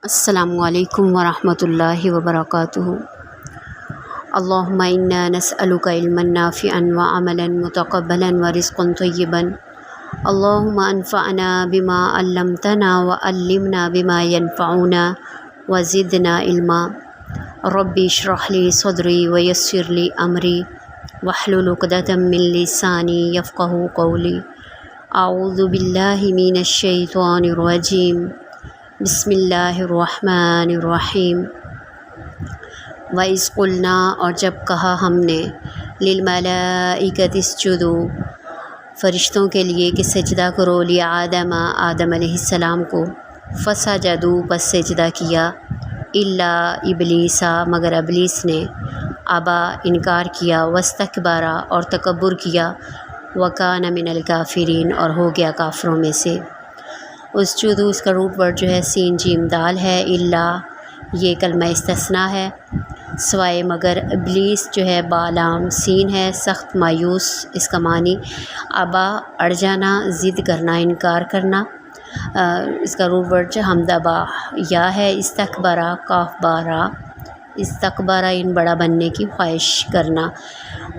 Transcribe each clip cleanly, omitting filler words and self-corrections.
السلام علیکم ورحمۃ اللہ وبرکاتہ۔ اللہم انا نسألک علما نافعا وعملا متقبلا ورزقا طیبا۔ اللہم انفعنا بما علمتنا وعلمنا بما ينفعنا وزدنا علما۔ رب اشرح لی صدری ویسر لی امری واحلل عقدۃ من لسانی یفقہوا قولی۔ اعوذ باللہ من الشیطان الرجیم، بسم اللہ الرحمن الرحیم۔ وَإِذْ قُلْنَا، اور جب کہا ہم نے، لِلْمَلَائِكَةِ اسْجُدُوا، فرشتوں کے لیے کہ سجدہ کرو، لِآدَمَ، آدم علیہ السلام کو، فَسَجَدُوا، پس سجدہ کیا، إِلَّا إِبْلِيسَ، مگر ابلیس نے، ابا، انکار کیا، وَاسْتَكْبَرَ، اور تکبر کیا، وَكَانَ مِنَ الْكَافِرِينَ، اور ہو گیا کافروں میں سے۔ اسجدو، اس کا روٹ ورڈ جو ہے سین جیم دال ہے، اللہ یہ کلمہ استثناء ہے، سوائے مگر، ابلیس جو ہے بالام سین ہے، سخت مایوس اس کا معنی، ابا اڑ جانا، ضد کرنا، انکار کرنا۔ اس کا روٹ ورڈ جو حمدبا یا ہے، استکبرا کاف بارا، استکبرا ان بڑا بننے کی خواہش کرنا۔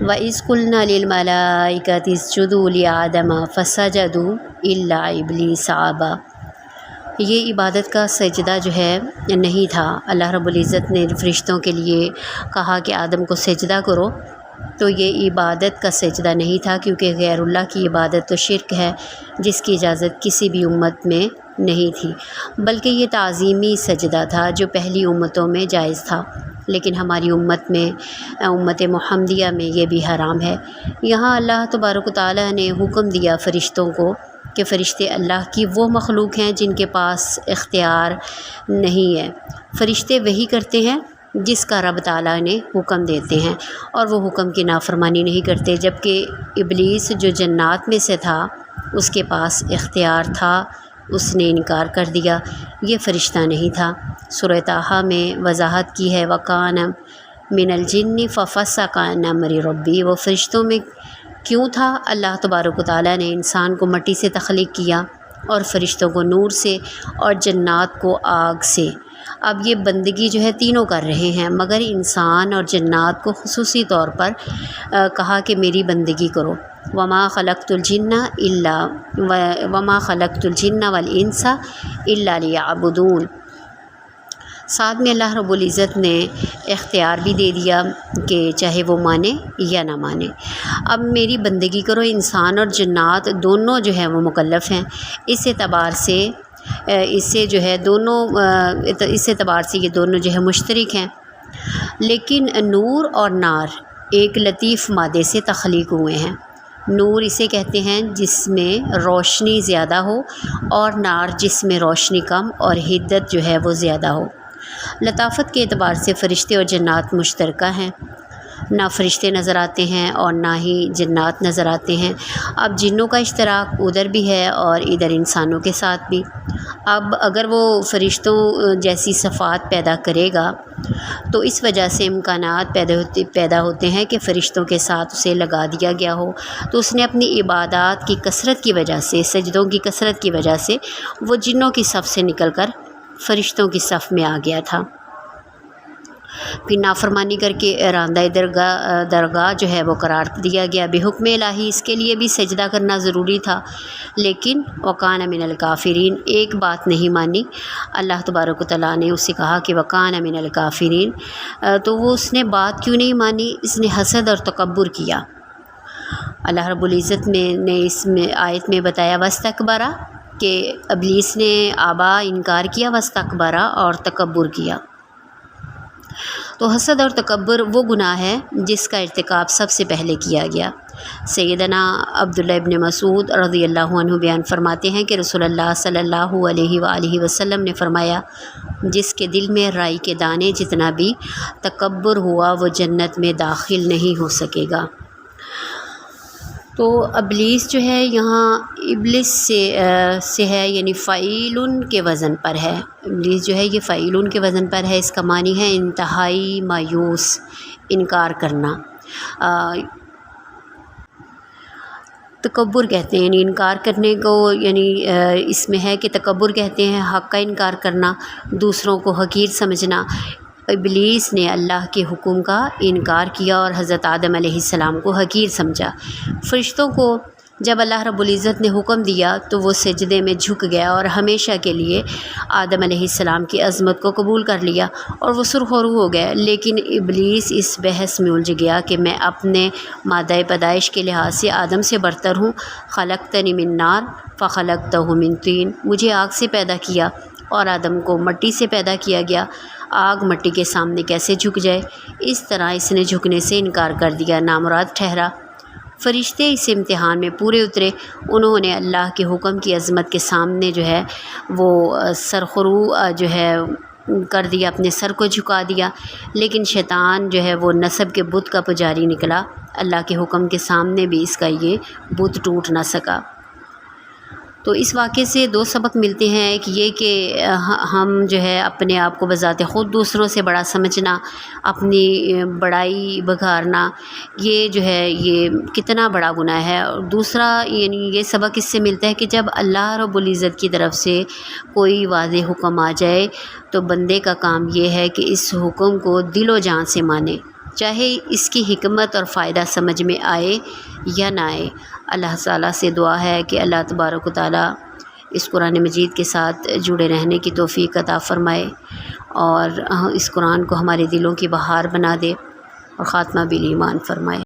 وَإِذْ قُلْنَا لِلْمَلَائِكَةِ اسْجُدُوا لِآدَمَ فَسَجَدُوا إِلَّا إِبْلِيسَ أَبَى۔ یہ عبادت کا سجدہ جو ہے نہیں تھا۔ اللہ رب العزت نے فرشتوں کے لیے کہا کہ آدم کو سجدہ کرو، تو یہ عبادت کا سجدہ نہیں تھا، کیونکہ غیر اللہ کی عبادت تو شرک ہے، جس کی اجازت کسی بھی امت میں نہیں تھی، بلکہ یہ تعظیمی سجدہ تھا جو پہلی امتوں میں جائز تھا، لیکن ہماری امت میں، امت محمدیہ میں یہ بھی حرام ہے۔ یہاں اللہ تبارک و تعالیٰ نے حکم دیا فرشتوں کو کہ فرشتے اللہ کی وہ مخلوق ہیں جن کے پاس اختیار نہیں ہے۔ فرشتے وہی کرتے ہیں جس کا رب تعالیٰ نے حکم دیتے ہیں، اور وہ حکم کی نافرمانی نہیں کرتے، جبکہ ابلیس جو جنات میں سے تھا اس کے پاس اختیار تھا، اس نے انکار کر دیا، یہ فرشتہ نہیں تھا۔ سورہ طٰہٰ میں وضاحت کی ہے، وَكَانَ مِنَ الْجِنِّ فَفَسَقَ عَنْ أَمْرِ رَبِّهِ، وہ فرشتوں میں کیوں تھا؟ اللہ تبارک و تعالیٰ نے انسان کو مٹی سے تخلیق کیا، اور فرشتوں کو نور سے، اور جنات کو آگ سے۔ اب یہ بندگی جو ہے تینوں کر رہے ہیں، مگر انسان اور جنات کو خصوصی طور پر کہا کہ میری بندگی کرو۔ وَمَا خَلَقْتُ الْجِنَّ وَالْإِنسَ إِلَّا لِيَعْبُدُونَ۔ ساتھ میں اللہ رب العزت نے اختیار بھی دے دیا کہ چاہے وہ مانے یا نہ مانے۔ اب میری بندگی کرو، انسان اور جنات دونوں جو ہیں وہ مکلف ہیں، اس اعتبار سے یہ دونوں جو ہے مشترک ہیں، لیکن نور اور نار ایک لطیف مادے سے تخلیق ہوئے ہیں۔ نور اسے کہتے ہیں جس میں روشنی زیادہ ہو، اور نار جس میں روشنی کم اور حدت جو ہے وہ زیادہ ہو۔ لطافت کے اعتبار سے فرشتے اور جنات مشترکہ ہیں، نہ فرشتے نظر آتے ہیں اور نہ ہی جنات نظر آتے ہیں۔ اب جنوں کا اشتراک ادھر بھی ہے اور ادھر انسانوں کے ساتھ بھی۔ اب اگر وہ فرشتوں جیسی صفات پیدا کرے گا تو اس وجہ سے امکانات پیدا ہوتے ہیں کہ فرشتوں کے ساتھ اسے لگا دیا گیا ہو، تو اس نے اپنی عبادات کی کثرت کی وجہ سے، سجدوں کی کثرت کی وجہ سے، وہ جنوں کی صف سے نکل کر فرشتوں کی صف میں آ گیا تھا۔ پھر نافرمانی کر کے راندہ درگاہ جو ہے وہ قرار دیا گیا بحکم الہی، اس کے لیے بھی سجدہ کرنا ضروری تھا، لیکن وَكَانَ مِنَ الْكَافِرِينَ، ایک بات نہیں مانی۔ اللہ تبارک و تعالیٰ نے اسے کہا کہ وَكَانَ مِنَ الْكَافِرِينَ، تو وہ اس نے بات کیوں نہیں مانی؟ اس نے حسد اور تکبر کیا۔ اللہ رب العزت نے اس میں آیت میں بتایا وَاسْتَكْبَرَ، کہ ابلیس نے آبا انکار کیا، وَاسْتَكْبَرَ اور تکبر کیا۔ تو حسد اور تکبر وہ گناہ ہے جس کا ارتکاب سب سے پہلے کیا گیا۔ سیدنا عبداللہ ابن مسعود رضی اللہ عنہ بیان فرماتے ہیں کہ رسول اللہ صلی اللہ علیہ وآلہ وسلم نے فرمایا، جس کے دل میں رائی کے دانے جتنا بھی تکبر ہوا وہ جنت میں داخل نہیں ہو سکے گا۔ تو ابلیس جو ہے یہاں ابلیس سے ہے، یعنی فعیلن کے وزن پر ہے۔ ابلیس جو ہے یہ فعیلن کے وزن پر ہے، اس کا معنی ہے انتہائی مایوس، انکار کرنا۔ تکبر کہتے ہیں، یعنی انکار کرنے کو، یعنی اس میں ہے کہ تکبر کہتے ہیں حق کا انکار کرنا، دوسروں کو حقیر سمجھنا۔ ابلیس نے اللہ کے حکم کا انکار کیا اور حضرت آدم علیہ السلام کو حقیر سمجھا۔ فرشتوں کو جب اللہ رب العزت نے حکم دیا تو وہ سجدے میں جھک گیا اور ہمیشہ کے لیے آدم علیہ السلام کی عظمت کو قبول کر لیا اور وہ سرخرو ہو گئے۔ لیکن ابلیس اس بحث میں الجھ گیا کہ میں اپنے مادہ پیدائش کے لحاظ سے آدم سے برتر ہوں۔ خلقتنی من نار فخلقتہ من طین، مجھے آگ سے پیدا کیا اور آدم کو مٹی سے پیدا کیا گیا، آگ مٹی کے سامنے کیسے جھک جائے؟ اس طرح اس نے جھکنے سے انکار کر دیا، نامراد ٹھہرا۔ فرشتے اس امتحان میں پورے اترے، انہوں نے اللہ کے حکم کی عظمت کے سامنے جو ہے وہ سرخرو جو ہے کر دیا، اپنے سر کو جھکا دیا۔ لیکن شیطان جو ہے وہ نسب کے بت کا پجاری نکلا، اللہ کے حکم کے سامنے بھی اس کا یہ بت ٹوٹ نہ سکا۔ تو اس واقعے سے دو سبق ملتے ہیں، ایک یہ کہ ہم جو ہے اپنے آپ کو بذات خود دوسروں سے بڑا سمجھنا، اپنی بڑائی بگھارنا، یہ جو ہے یہ کتنا بڑا گناہ ہے۔ اور دوسرا یعنی یہ سبق اس سے ملتا ہے کہ جب اللہ رب العزت کی طرف سے کوئی واضح حکم آ جائے تو بندے کا کام یہ ہے کہ اس حکم کو دل و جان سے مانے، چاہے اس کی حکمت اور فائدہ سمجھ میں آئے یا نہ آئے۔ اللہ تعالیٰ سے دعا ہے کہ اللہ تبارک و تعالیٰ اس قرآن مجید کے ساتھ جڑے رہنے کی توفیق عطا فرمائے اور اس قرآن کو ہمارے دلوں کی بہار بنا دے اور خاتمہ بالایمان فرمائے۔